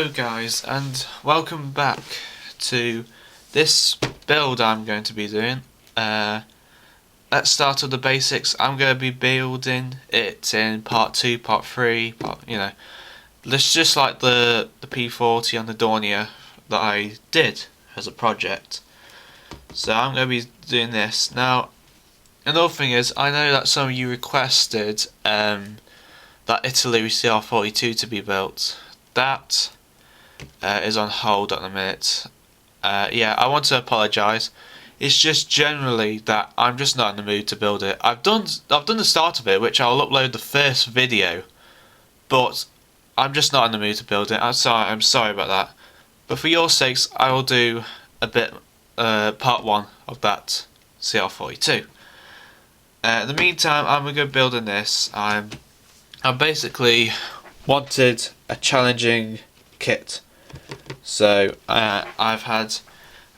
Hello guys, and welcome back to this build I'm going to be doing. Let's start with the basics. I'm going to be building it in part 2, part 3, it's just like the P40 and the Dornier that I did as a project. So I'm going to be doing this. Now, another thing is, I know that some of you requested that Italy CR42 to be built. That is on hold at the minute. Yeah, I want to apologise. It's just generally that I'm just not in the mood to build it. I've done the start of it, which I'll upload the first video, but I'm just not in the mood to build it. I'm sorry about that. But for your sakes, I will do a bit part 1 of that CR42. In the meantime, I'm going to go building this. I basically wanted a challenging kit, so I've had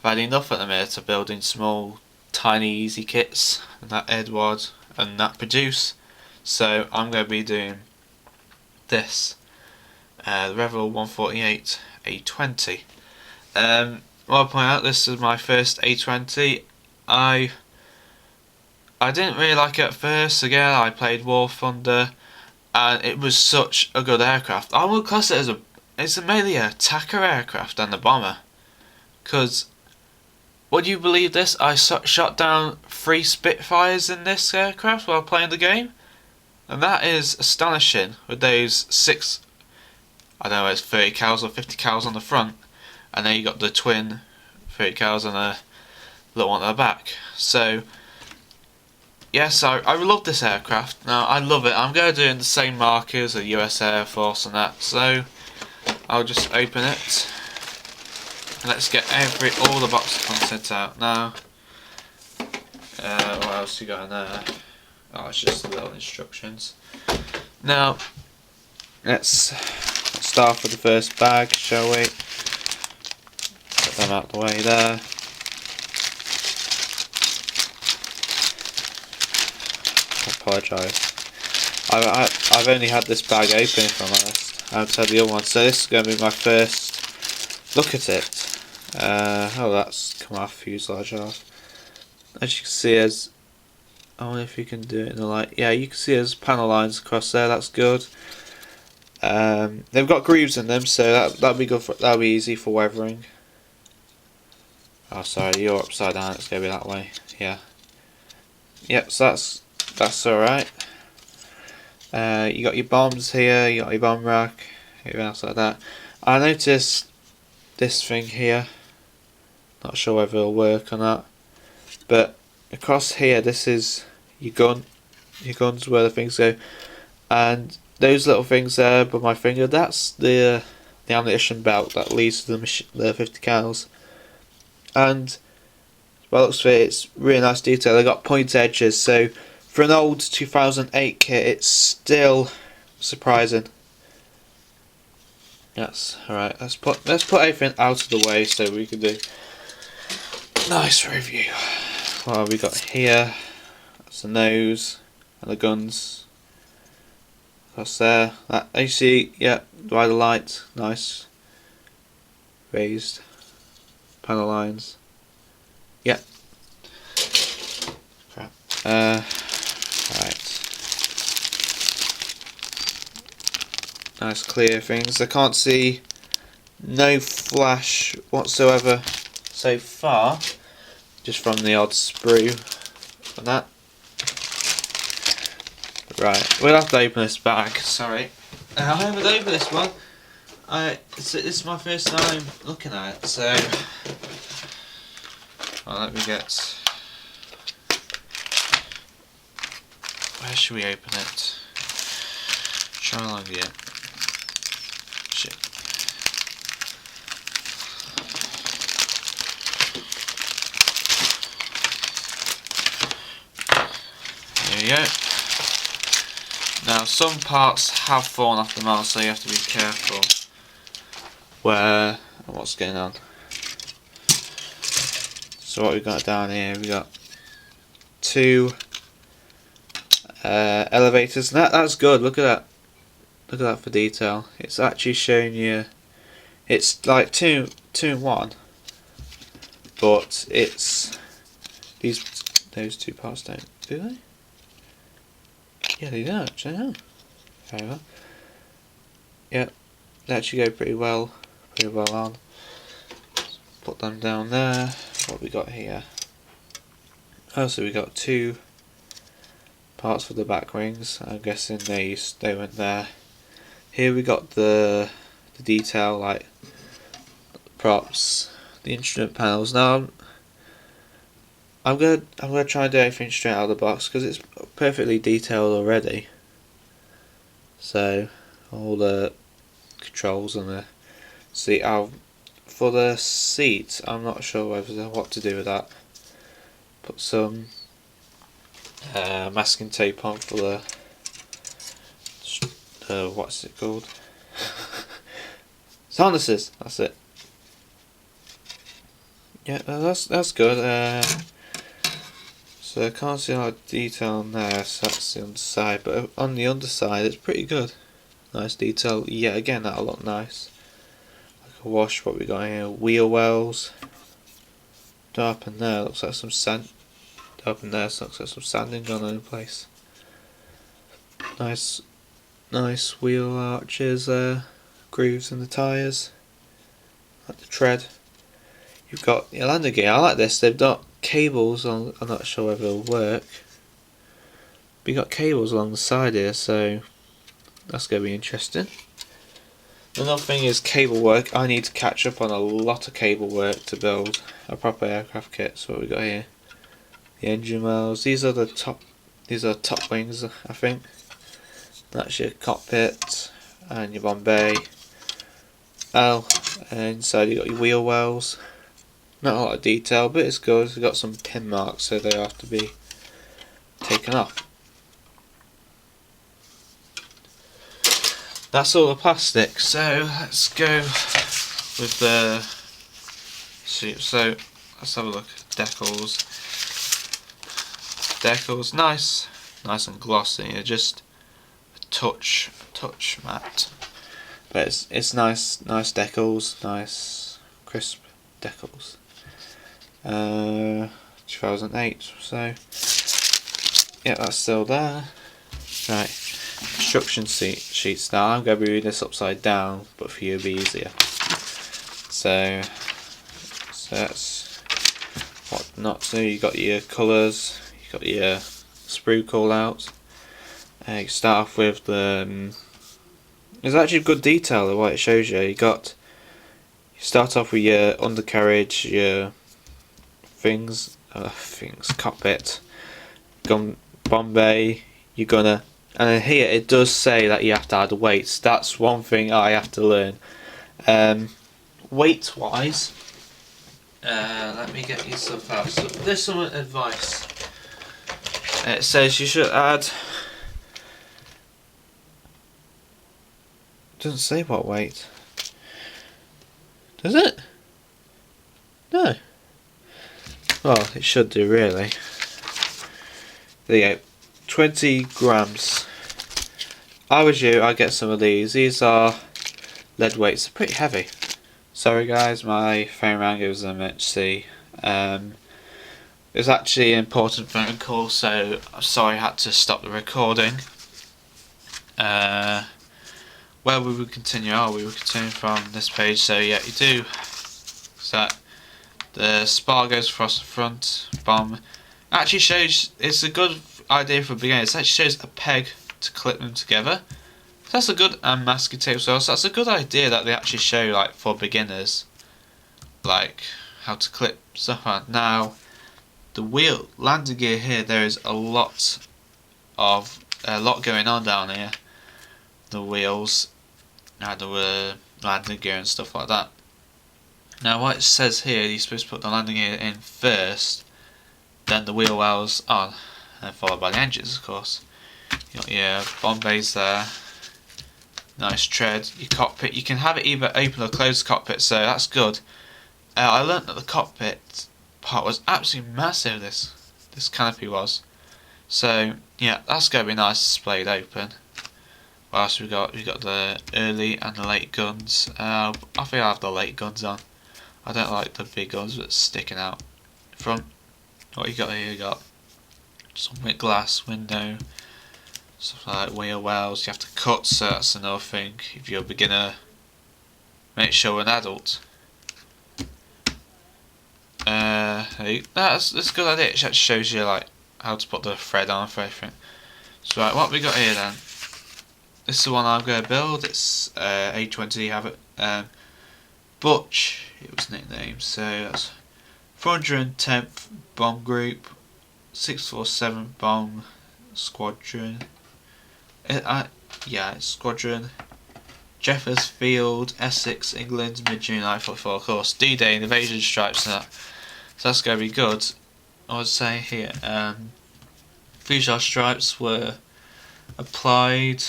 enough at the minute of building small, tiny, easy kits that Edward and that produce. So I'm going to be doing this, the Revell 148 A-20. Well, I'll point out this is my first A-20. I didn't really like it at first. Again, I played War Thunder, and it was such a good aircraft. I would class it as it's mainly an attacker aircraft than a bomber. Because, would you believe this? I shot down 3 Spitfires in this aircraft while playing the game, and that is astonishing. With those 6, I don't know, it's 30 cals or 50 cals on the front, and then you got the twin 30 cals and a little one at the back. So, yes, I love this aircraft. Now, I love it. I'm going to do it in the same markers as the US Air Force and that. So, I'll just open it. And let's get all the box content out now. What else you got in there? Oh, it's just the little instructions. Now, let's start with the first bag, shall we? Put them out the way there. Apologise. I've only had this bag open, if I'm honest. I haven't had the other one, so this is going to be my first look at it. Oh, that's come off, fuselage off. As you can see, I wonder if you can do it in the light. Yeah, you can see there's panel lines across there. That's good. They've got grooves in them, so that'll be good. That'll be easy for weathering. Oh, sorry, you're upside down. It's going to be that way. Yeah. Yep. So that's alright. You got your bombs here, you got your bomb rack, everything else like that. I noticed this thing here, not sure whether it'll work or not, but across here this is your gun's where the things go, and those little things there above my finger, that's the ammunition belt that leads to the 50 cals. And by the looks of it, it's really nice detail. They got point edges, so for an old 2008 kit, it's still surprising. Yes, alright, let's put everything out of the way so we can do nice review. What have we got here? That's the nose and the guns. That's there. That you see, yeah, by the light, nice. Raised panel lines. Yeah. Crap. Right. Nice clear things. I can't see no flash whatsoever so far, just from the odd sprue and that. Right, we'll have to open this bag, sorry. I haven't opened this one. It's my first time looking at it, so well, let me get. Where should we open it? Try along here. Shit. There we go. Now, some parts have fallen off the model, so you have to be careful what's going on. So what we've got down here, we got 2 elevators. That's good. Look at that. Look at that for detail. It's actually showing you It's like two in one, but it's those two parts don't, do they? Yeah, they do actually. No. Very well. Yeah, they actually go pretty well on. Put them down there. What we got here? Oh, so we got two parts for the back wings. I'm guessing they went there. Here we got the detail, like props, the instrument panels. Now I'm gonna try and do everything straight out of the box because it's perfectly detailed already. So all the controls and the seat. For the seat, I'm not sure what to do with that. Put some masking tape on for the what's it called? Harnesses. That's it. Yeah, that's good. So I can't see a lot of detail on there. So that's the underside, but on the underside, it's pretty good. Nice detail. Yeah, again, that'll look nice. Like a wash. What we got here? Wheel wells. Up in there looks like some sand. Up in there looks like some sanding gone on in place. Nice wheel arches there. Grooves in the tyres. Like the tread. You've got your landing gear. I like this. They've got cables on. I'm not sure whether it'll work. But you've got cables along the side here, so that's going to be interesting. Another thing is cable work. I need to catch up on a lot of cable work to build a proper aircraft kit. So what we got here? The engine wells. These are the top. These are top wings, I think. That's your cockpit and your bomb bay. And inside you got your wheel wells. Not a lot of detail, but it's good. It's got some pin marks, so they have to be taken off. That's all the plastic. So let's go with the suit. So let's have a look. Decals. Decals, nice and glossy. They're just a touch matte, but it's nice decals, nice crisp decals. 2008. So yeah, that's still there. Right, instruction sheets. Now I'm going to be reading this upside down, but for you it'll be easier. So that's what not to. You got your colours. You got your sprue call out. You start off with the. There's actually good detail of what it shows you. You start off with your undercarriage, your things, cockpit, bomb bay. You're gonna, and then here it does say that you have to add weights. That's one thing I have to learn. Weight wise, let me get you stuff out. So there's some advice. It says you should add. Doesn't say what weight. Does it? No. Well, it should do really. There you go. 20 grams. I was you, I'd get some of these. These are lead weights. They're pretty heavy. Sorry guys, my phone rang. It was an emergency. It was actually an important phone call, so I'm sorry I had to stop the recording. Where we would continue? We would continue from this page. So yeah, you do. So the spar goes across the front. Bomb actually shows. It's a good idea for beginners. It actually shows a peg to clip them together. So that's a good, and masking tape as well. So that's a good idea that they actually show, like, for beginners, like how to clip stuff on. Now the wheel landing gear here. There is a lot going on down here. The wheels. The landing gear and stuff like that. Now what it says here, you're supposed to put the landing gear in first, then the wheel wells on, and followed by the engines, of course. You got your bomb bays there, nice tread, your cockpit. You can have it either open or close the cockpit, so that's good. I learnt that the cockpit part was absolutely massive. This canopy was. So yeah, that's going to be nice displayed open. what else we got? We've got the early and the late guns. I think I have the late guns on. I don't like the big guns that's sticking out front. What you got here? You got some with glass window, stuff like wheel wells. You have to cut, so that's another thing. If you're a beginner, make sure an adult. That's a good idea. It actually shows you like how to put the thread on for everything. So right, what we got here then? This is the one I'm going to build. It's A-20 Havoc. Butch, it was nicknamed. So that's 410th Bomb Group, 647 Bomb Squadron. It's Squadron. Jeffers Field, Essex, England, mid-June 1944. Of course, D-Day, Invasion Stripes and that. So that's going to be good. I would say here, fuselage stripes were applied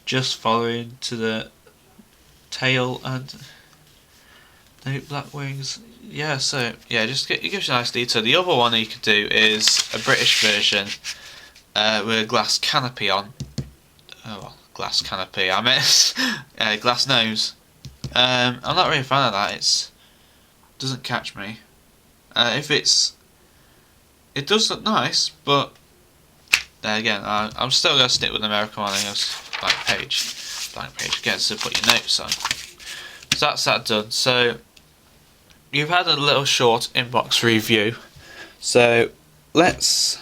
just following to the tail and no black wings. Yeah, so yeah, it gives you a nice detail. The other one you could do is a British version with a glass canopy on. Oh well, glass canopy. I meant glass nose. I'm not really a fan of that. It doesn't catch me. It does look nice, but there again, I'm still gonna stick with the American one. I think blank page again, so put your notes on. So that's that done. So you've had a little short inbox review. So let's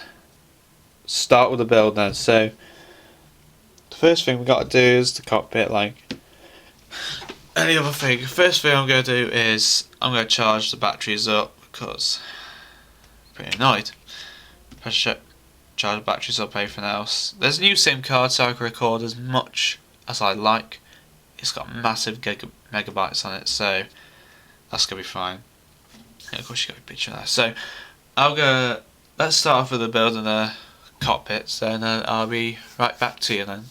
start with the build then. So the first thing we got to do is the cockpit, like any other thing. First thing I'm going to do is I'm going to charge the batteries up because I'm pretty annoyed. Press charge the batteries up, everything else. There's a new SIM card so I can record as much as I like. It's got massive megabytes on it, so that's going to be fine. And of course you got a picture there. So let's start off with the building the cockpits, then I'll be right back to you then.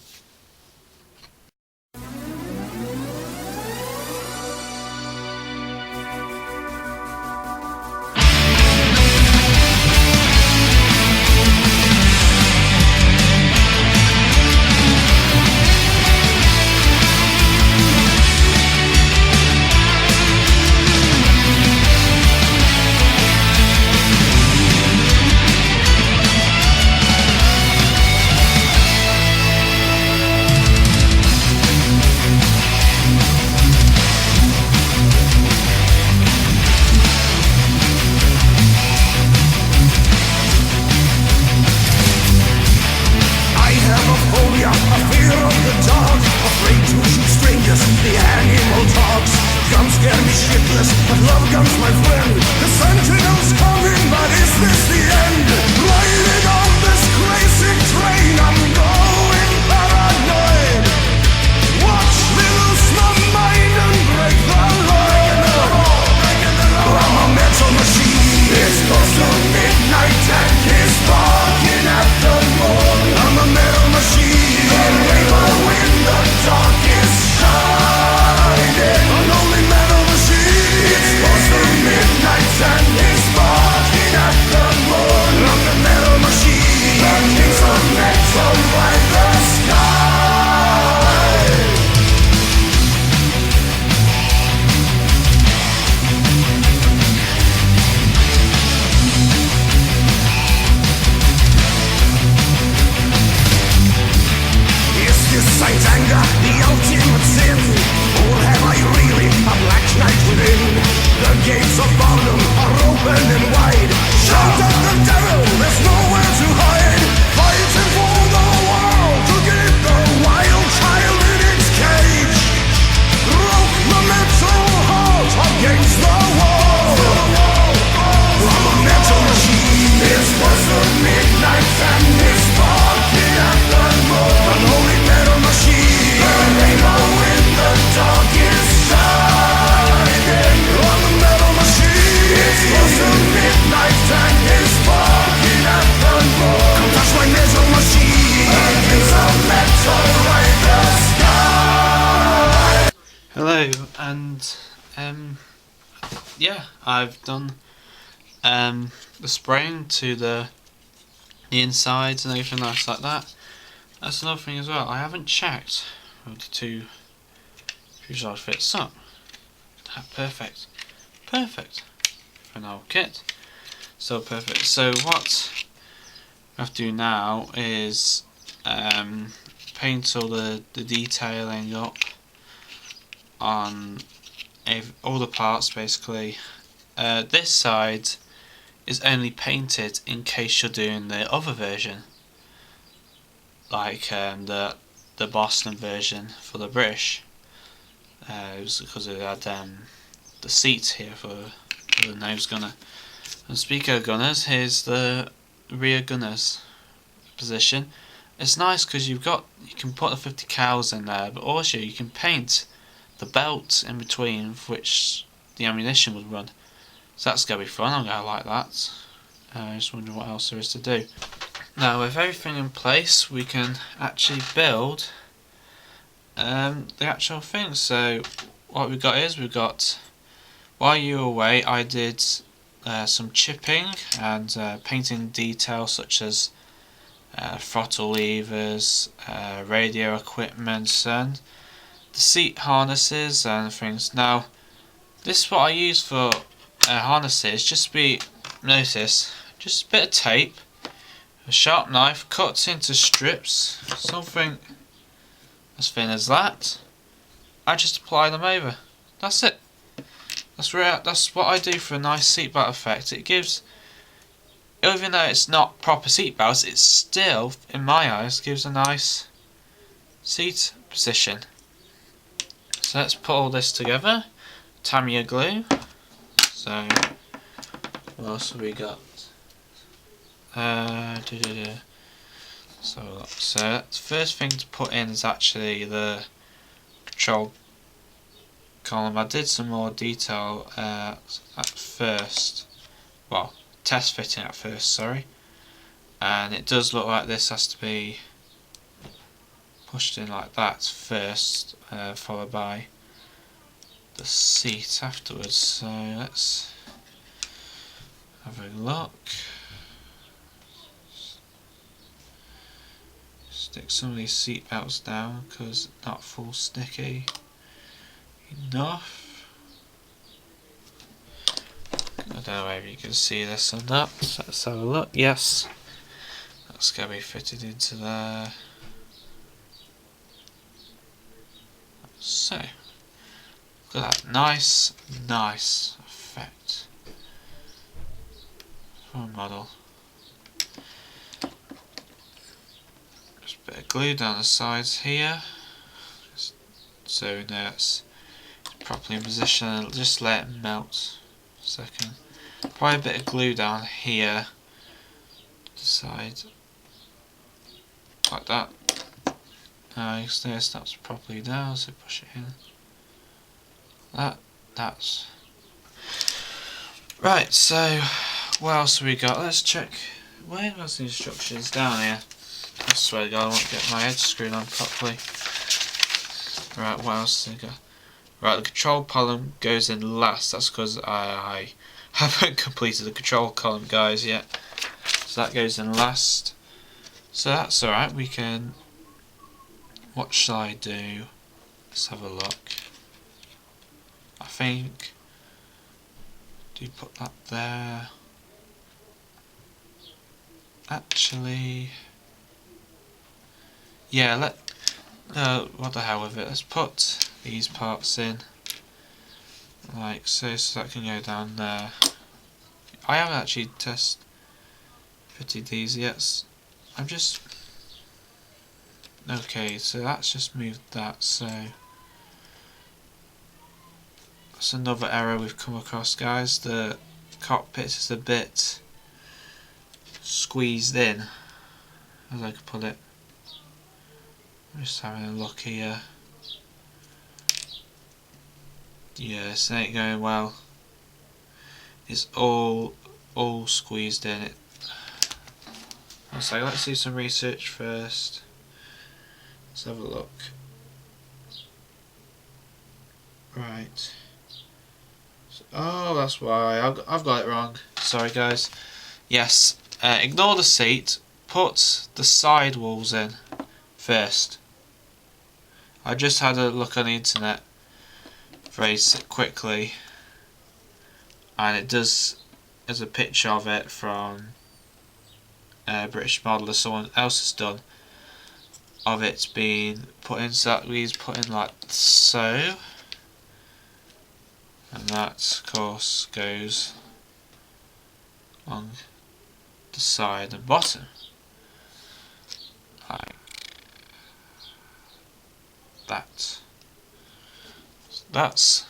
And yeah, I've done the spraying to the insides and everything else like that. That's another thing as well. I haven't checked whether the two fuselage fits up. Perfect. Perfect. For an old kit. So perfect. So what I have to do now is paint all the detailing up on all the parts basically. This side is only painted in case you're doing the other version, like the Boston version for the British. It was because it had the seats here for the nose gunner. And speaking of gunners, here's the rear gunner's position. It's nice because you can put the 50 cals in there, but also you can paint the belt in between which the ammunition would run. So that's going to be fun. I'm going to like that. I just wonder what else there is to do. Now with everything in place, we can actually build the actual thing. So what we've got is, while you were away, I did some chipping and painting details such as throttle levers, radio equipment, and the seat harnesses and things. Now this is what I use for harnesses. Just a bit of tape, a sharp knife, cuts into strips, something as thin as that. I just apply them over. That's it. That's what I do for a nice seatbelt effect. It gives, even though it's not proper seatbelts, it still, in my eyes, gives a nice seat position. So let's put all this together. Tamiya glue. So what else have we got? So the first thing to put in is actually the control column. I did some more detail at first, well, test fitting at first, sorry, and it does look like this has to be pushed in like that first, followed by the seat afterwards. So let's have a look. Stick some of these seat belts down because not full sticky enough. I don't know if you can see this or not. Let's have a look. Yes, that's going to be fitted into there. So look at that, nice effect for a model. Just a bit of glue down the sides here, just so we know it's properly in position. Just let it melt a second. Probably a bit of glue down here to the side, like that. You can see it snaps properly down, so push it in. That's right. So what else have we got? Let's check. Where was the instructions? Down here. I swear to God, I won't get my head screwed on properly. Right, what else have we got? Right, the control column goes in last. That's because I haven't completed the control column, guys, yet. So that goes in last. So that's alright. We can. What shall I do? Let's have a look. I think. Do you put that there? Actually. Yeah, what the hell with it. Let's put these parts in. Like so that can go down there. I haven't actually fitted these yet. I'm just. Okay, so that's just moved that, so that's another error we've come across, guys. The cockpit is a bit squeezed in, as I could put it. I'm just having a look here. Yeah, this ain't going well. It's all squeezed in. So let's do some research first. Let's have a look. Right. So, oh, that's why. I've got it wrong. Sorry, guys. Yes. Ignore the seat. Put the side walls in. first. I just had a look on the internet very quickly, and it does, there's a picture of it from a British modeller someone else has done, of it being put in, so he's put in like so, and that of course goes on the side and bottom like that. So that's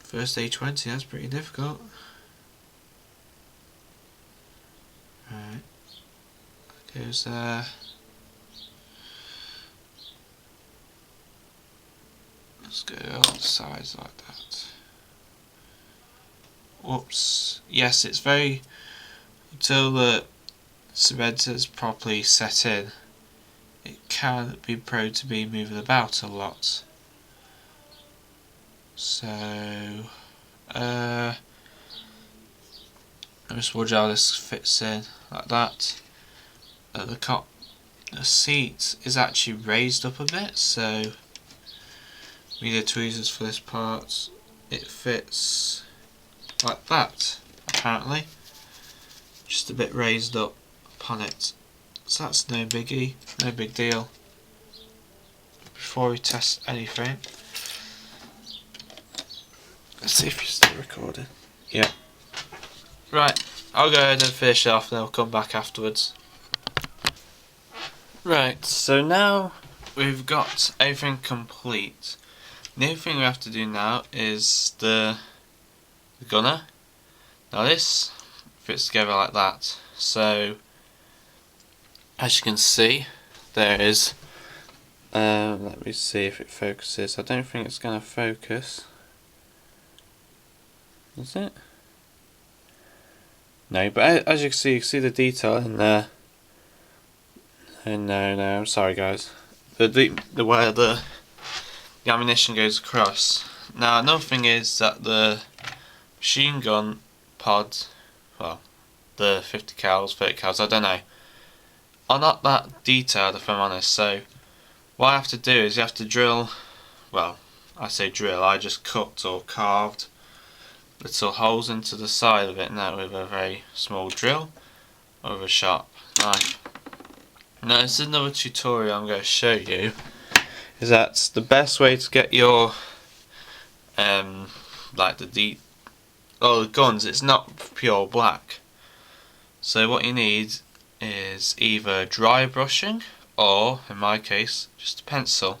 first A-20, that's pretty difficult. Right, that goes there. Let's go on the sides like that. Whoops. Yes, it's very, until the cement is properly set in, it can be prone to be moving about a lot. So, let me just wonder how this fits in like that. The seat is actually raised up a bit, so we need tweezers for this part. It fits like that, apparently, just a bit raised up upon it. So that's no biggie, no big deal. Before we test anything, let's see if you're still recording. Yeah. Right, I'll go ahead and finish it off, then I'll come back afterwards. Right, so now we've got everything complete. The only thing we have to do now is the gunner. Now this fits together like that. So as you can see, there is. Let me see if it focuses. I don't think it's going to focus. Is it? No, but as you can see the detail in there. And no, I'm sorry guys. The where the ammunition goes across. Now another thing is that the machine gun pod, well, the 50 cals, 30 cals, I don't know, are not that detailed if I'm honest. So what I have to do is you have to drill, well, I say drill, I just cut or carved little holes into the side of it now with a very small drill or with a sharp knife. Now this is another tutorial I'm going to show you, is that the best way to get your like the guns, it's not pure black. So what you need is either dry brushing or, in my case, just a pencil,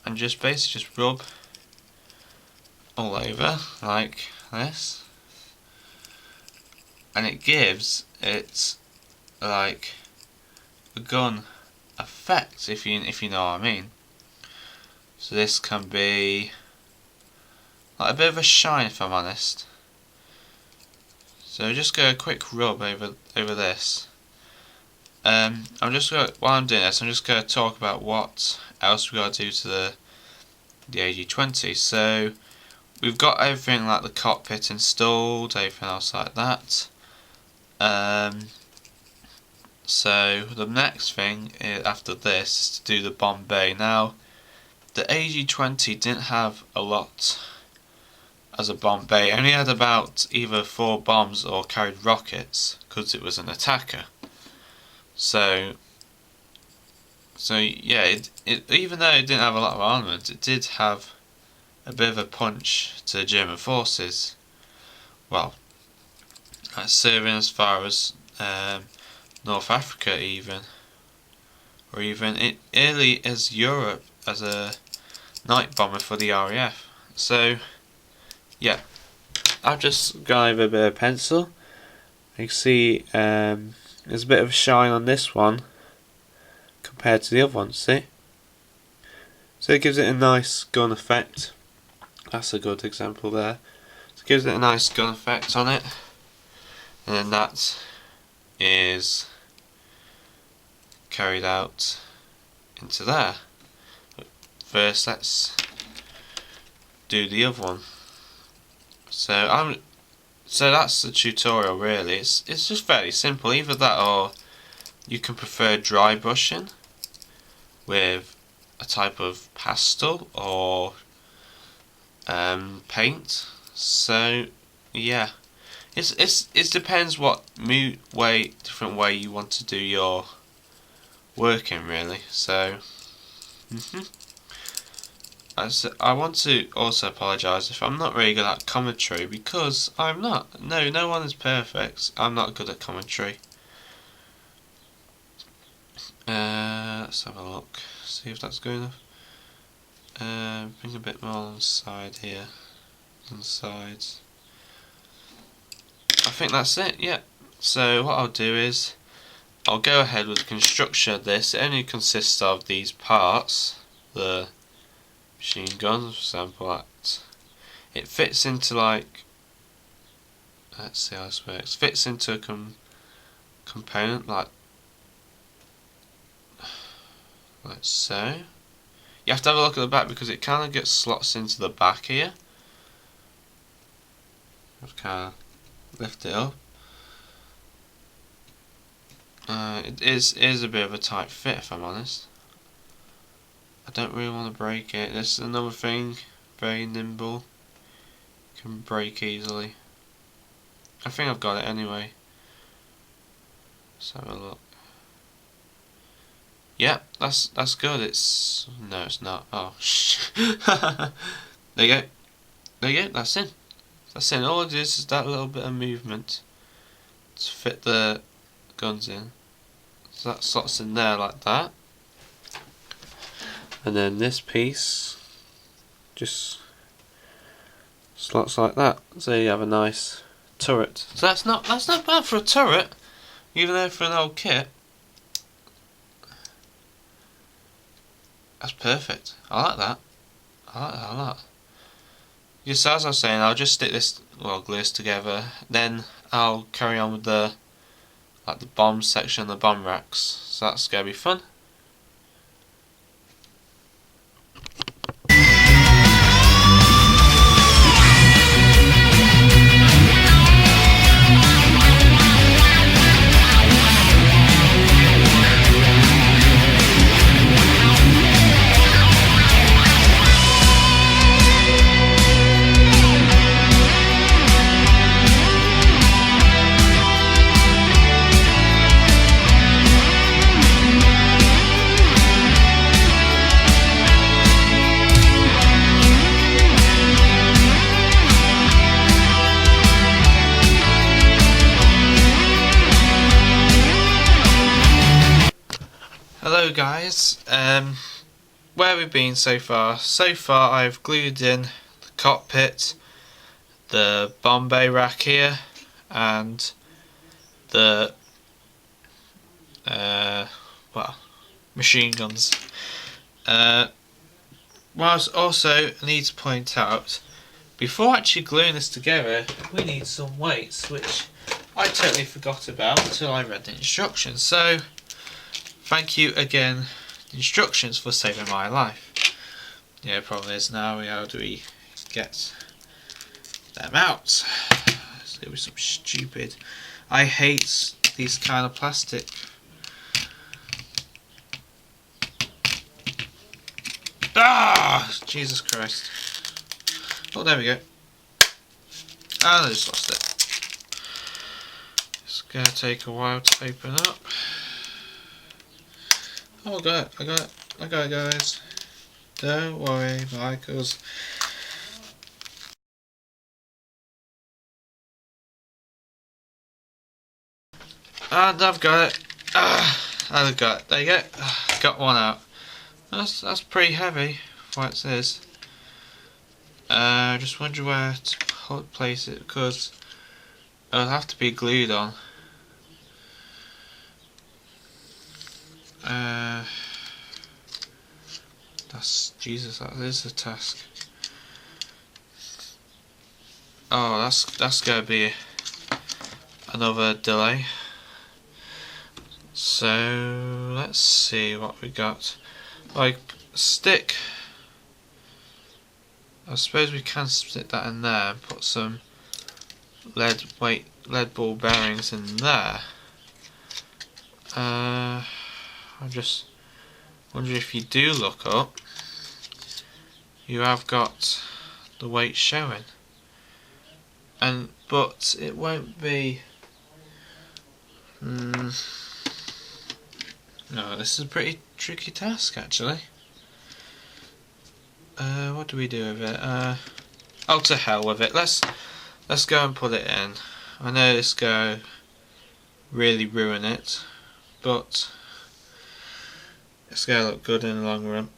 and just basically just rub all over like this, and it gives it like a gun effect, if you know what I mean. So this can be like a bit of a shine, if I'm honest. So just go a quick rub over this. I'm just going, while I'm doing this, I'm just going to talk about what else we got to do to the A-20. So we've got everything like the cockpit installed, everything else like that. So the next thing after this is to do the bomb bay. Now the A-20 didn't have a lot as a bomb bay. It only had about either 4 bombs or carried rockets because it was an attacker. So yeah, it even though it didn't have a lot of armament, it did have a bit of a punch to the German forces. Well, serving as far as North Africa even, or even early as Europe as a night bomber for the RAF. So yeah, I've just gone over a bit of pencil. You can see there's a bit of a shine on this one compared to the other one, see? So it gives it a nice gun effect. That's a good example there. So it gives it a nice gun effect on it. And then that is carried out into there. But first let's do the other one. So that's the tutorial really. It's just fairly simple. Either that or you can prefer dry brushing with a type of pastel or paint. So yeah, it depends what different way you want to do your working really. So I want to also apologise if I'm not really good at commentary, because I'm not. No one is perfect. I'm not good at commentary. Let's have a look. See if that's good enough. Bring a bit more on the side here. On the sides. I think that's it, yeah. So what I'll do is I'll go ahead with the construction of this. It only consists of these parts. The machine guns, for example, that it fits into, like, let's see how this works. Fits into a component like so. You have to have a look at the back because it kind of gets slots into the back here. Just kind of lift it up. It is a bit of a tight fit, if I'm honest. I don't really want to break it. This is another thing, very nimble. Can break easily. I think I've got it anyway. Let's have a look. Yeah, that's good. No, it's not. Oh, there you go. There you go. That's in. That's in. All it is that little bit of movement to fit the guns in. So that slots in there like that. And then this piece just slots like that. So you have a nice turret. So that's not bad for a turret, even though for an old kit. That's perfect. I like that. I like that a lot. Just as I was saying, I'll just stick this, well, glue this together. Then I'll carry on with the bomb section, the bomb racks. So that's gonna be fun. Hello guys, where we've been so far? So far I've glued in the cockpit, the bomb bay rack here, and the machine guns. Whilst also I need to point out, before actually gluing this together, we need some weights, which I totally forgot about until I read the instructions. So thank you again, the instructions, for saving my life. Yeah, the problem is now, how do we get them out? It's gonna be some stupid. I hate these kind of plastic. Ah, Jesus Christ! Oh, there we go. And I just lost it. It's gonna take a while to open up. Oh, I got it, guys. Don't worry, Michaels. And I've got it. I've got it. There you go. Got one out. That's pretty heavy, what it says. Just wonder where to place it, because it'll have to be glued on. Jesus, that is a task. Oh, that's gonna be another delay. So let's see what we got. Like stick. I suppose we can stick that in there and put some lead ball bearings in there. I'm just wondering if you do look up, you have got the weight showing, but it won't be. No, this is a pretty tricky task actually. What do we do with it? Oh, to hell with it. Let's go and put it in. I know this go really ruin it, but it's gonna look good in the long run.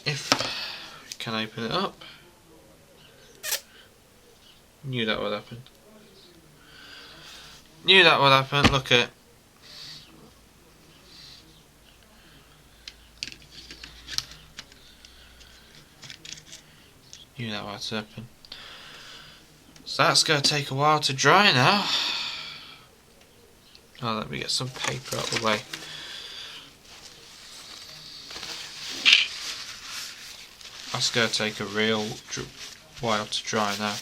If we can open it up. Knew that would happen. Knew that would happen. Look at it. Knew that would happen. So that's going to take a while to dry now. Oh, let me get some paper out of the way. That's going to take a real while to dry now.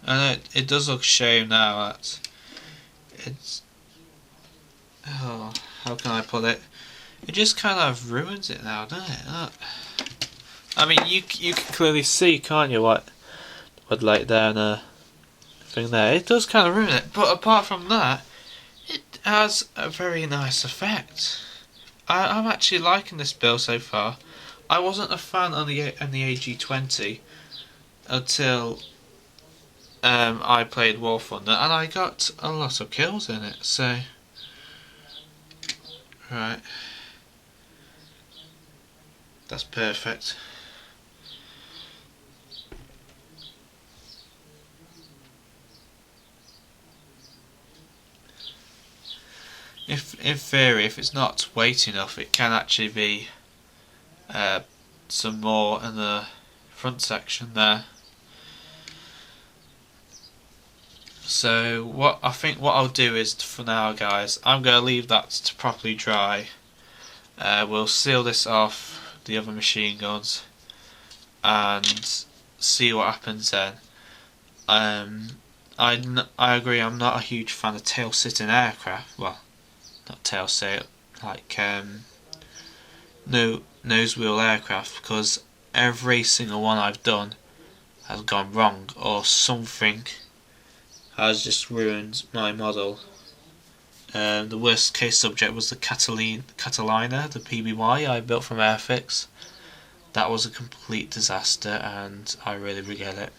And it does look a shame now that it's. Oh, how can I put it? It just kind of ruins it now, doesn't it? Look. I mean, you can clearly see, can't you, what like there and a thing there. It does kind of ruin it, but apart from that, it has a very nice effect. I'm actually liking this build so far. I wasn't a fan on the A-20 until I played War Thunder, and I got a lot of kills in it. So, right, that's perfect. In theory, if it's not weight enough, it can actually be some more in the front section there. So what I'll do is, for now guys, I'm going to leave that to properly dry. We'll seal this off the other machine guns and see what happens then. I agree, I'm not a huge fan of tail sitting aircraft. Well, not tail sail, like no nose wheel aircraft, because every single one I've done has gone wrong, or something has just ruined my model. The worst case subject was the Catalina, the PBY I built from Airfix. That was a complete disaster and I really regret it.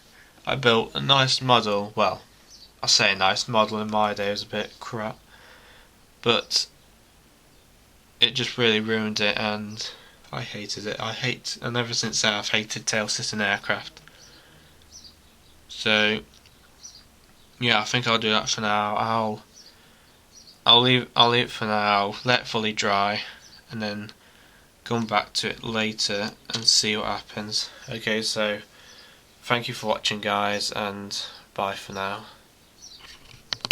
I built a nice model, well, I say a nice model, in my day it was a bit crap, but it just really ruined it and I hated it. And ever since then I've hated tail sitting aircraft. So yeah, I think I'll do that for now. I'll leave it for now, let it fully dry, and then come back to it later and see what happens. Okay, so thank you for watching guys, and bye for now.